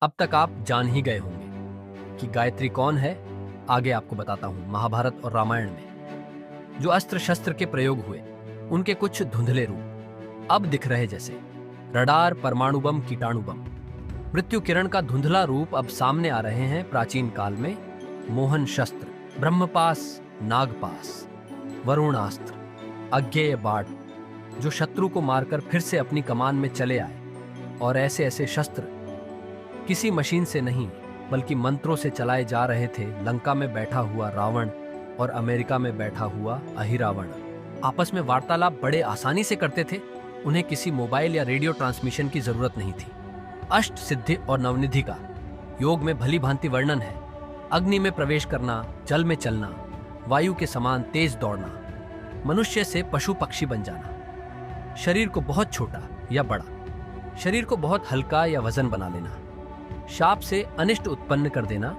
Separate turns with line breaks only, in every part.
अब तक आप जान ही गए होंगे कि गायत्री कौन है। आगे आपको बताता हूं। महाभारत और रामायण में जो अस्त्र शस्त्र के प्रयोग हुए, उनके कुछ धुंधले रूप अब दिख रहे, जैसे रडार, परमाणु बम, कीटाणु बम। मृत्यु किरण का धुंधला रूप अब सामने आ रहे हैं। प्राचीन काल में मोहन शस्त्र, ब्रह्मपास, नागपास, वरुणास्त्र, अज्ञेय बाण, जो शत्रु को मारकर फिर से अपनी कमान में चले आए। और ऐसे ऐसे शस्त्र किसी मशीन से नहीं, बल्कि मंत्रों से चलाए जा रहे थे। लंका में बैठा हुआ रावण और अमेरिका में बैठा हुआ अहिरावण आपस में वार्तालाप बड़े आसानी से करते थे। उन्हें किसी मोबाइल या रेडियो ट्रांसमिशन की जरूरत नहीं थी। अष्ट सिद्धि और नवनिधि का योग में भली भांति वर्णन है। अग्नि में प्रवेश करना, जल में चलना, वायु के समान तेज दौड़ना, मनुष्य से पशु पक्षी बन जाना, शरीर को बहुत छोटा या बड़ा, शरीर को बहुत हल्का या वजन बना लेना, शाप से अनिष्ट उत्पन्न कर देना,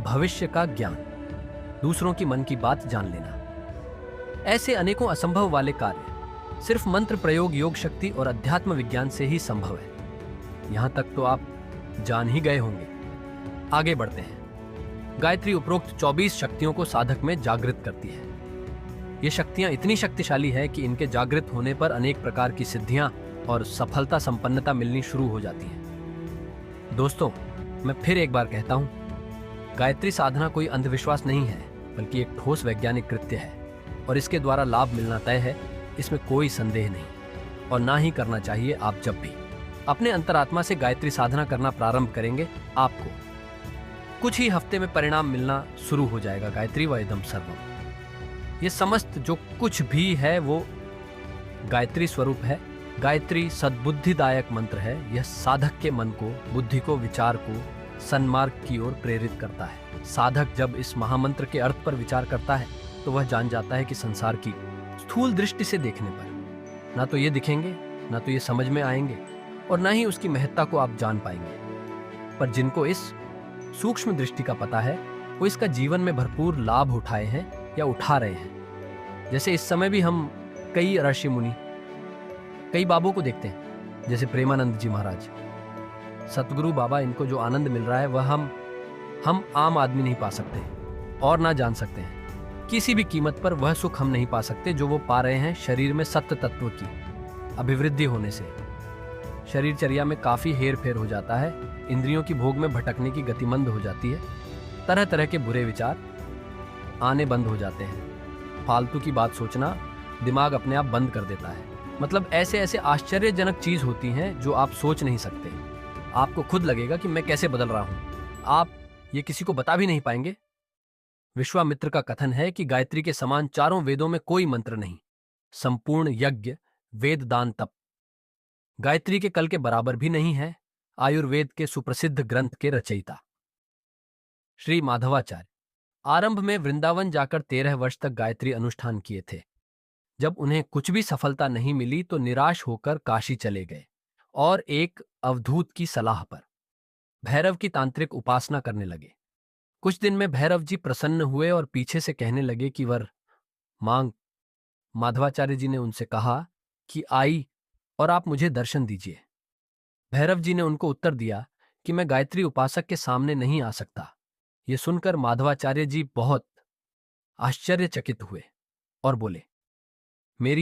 भविष्य का ज्ञान, दूसरों की मन की बात जान लेना। ऐसे अनेकों असंभव वाले कार्य सिर्फ मंत्र प्रयोग, योग शक्ति और अध्यात्म विज्ञान से ही संभव है। यहां तक तो आप जान ही गए होंगे। आगे बढ़ते हैं। गायत्री उपरोक्त 24 शक्तियों को साधक में जागृत करती है। ये शक्तियां इतनी शक्तिशाली है कि इनके जागृत होने पर अनेक प्रकार की सिद्धियां और सफलता संपन्नता मिलनी शुरू हो जाती है। दोस्तों, मैं फिर एक बार कहता हूं, गायत्री साधना कोई अंधविश्वास नहीं है, बल्कि एक ठोस वैज्ञानिक कृत्य है। और इसके द्वारा लाभ मिलना तय है, इसमें कोई संदेह नहीं। और ना ही करना चाहिए। आप जब भी अपने अंतरात्मा से गायत्री साधना करना प्रारंभ करेंगे, आपको कुछ ही हफ्ते में परिणाम मिलना शुरू हो जाएगा। गायत्री व इदं सर्वम, ये समस्त जो कुछ भी है वो गायत्री स्वरूप है। गायत्री सद्बुद्धिदायक मंत्र है। यह साधक के मन को, बुद्धि को, विचार को सन्मार्ग की ओर प्रेरित करता है। साधक जब इस महामंत्र के अर्थ पर विचार करता है, तो वह जान जाता है कि संसार की स्थूल दृष्टि से देखने पर ना तो ये दिखेंगे, ना तो ये समझ में आएंगे, और ना ही उसकी महत्ता को आप जान पाएंगे। पर जिनको इस सूक्ष्म दृष्टि का पता है, वो इसका जीवन में भरपूर लाभ उठाए हैं या उठा रहे हैं। जैसे इस समय भी हम कई ऋषि मुनि, कई बाबों को देखते हैं, जैसे प्रेमानंद जी महाराज, सतगुरु बाबा। इनको जो आनंद मिल रहा है वह हम आम आदमी नहीं पा सकते और ना जान सकते हैं। किसी भी कीमत पर वह सुख हम नहीं पा सकते जो वो पा रहे हैं शरीर में सत्य तत्व की अभिवृद्धि होने से। शरीरचर्या में काफी हेर फेर हो जाता है। इंद्रियों की भोग में भटकने की गति मंद हो जाती है। तरह तरह के बुरे विचार आने बंद हो जाते हैं। फालतू की बात सोचना दिमाग अपने आप बंद कर देता है। मतलब ऐसे ऐसे आश्चर्यजनक चीज होती हैं जो आप सोच नहीं सकते। आपको खुद लगेगा कि मैं कैसे बदल रहा हूं। आप ये किसी को बता भी नहीं पाएंगे। विश्वामित्र का कथन है कि गायत्री के समान चारों वेदों में कोई मंत्र नहीं। संपूर्ण यज्ञ, वेद, दान, तप गायत्री के कल के बराबर भी नहीं है। आयुर्वेद के सुप्रसिद्ध ग्रंथ के रचयिता श्री माधवाचार्य आरंभ में वृंदावन जाकर 13 वर्ष तक गायत्री अनुष्ठान किए थे। जब उन्हें कुछ भी सफलता नहीं मिली तो निराश होकर काशी चले गए और एक अवधूत की सलाह पर भैरव की तांत्रिक उपासना करने लगे। कुछ दिन में भैरव जी प्रसन्न हुए और पीछे से कहने लगे कि वर मांग। माधवाचार्य जी ने उनसे कहा कि आई और आप मुझे दर्शन दीजिए। भैरव जी ने उनको उत्तर दिया कि मैं गायत्री उपासक के सामने नहीं आ सकता। ये सुनकर माधवाचार्य जी बहुत आश्चर्यचकित हुए और बोले, मेरी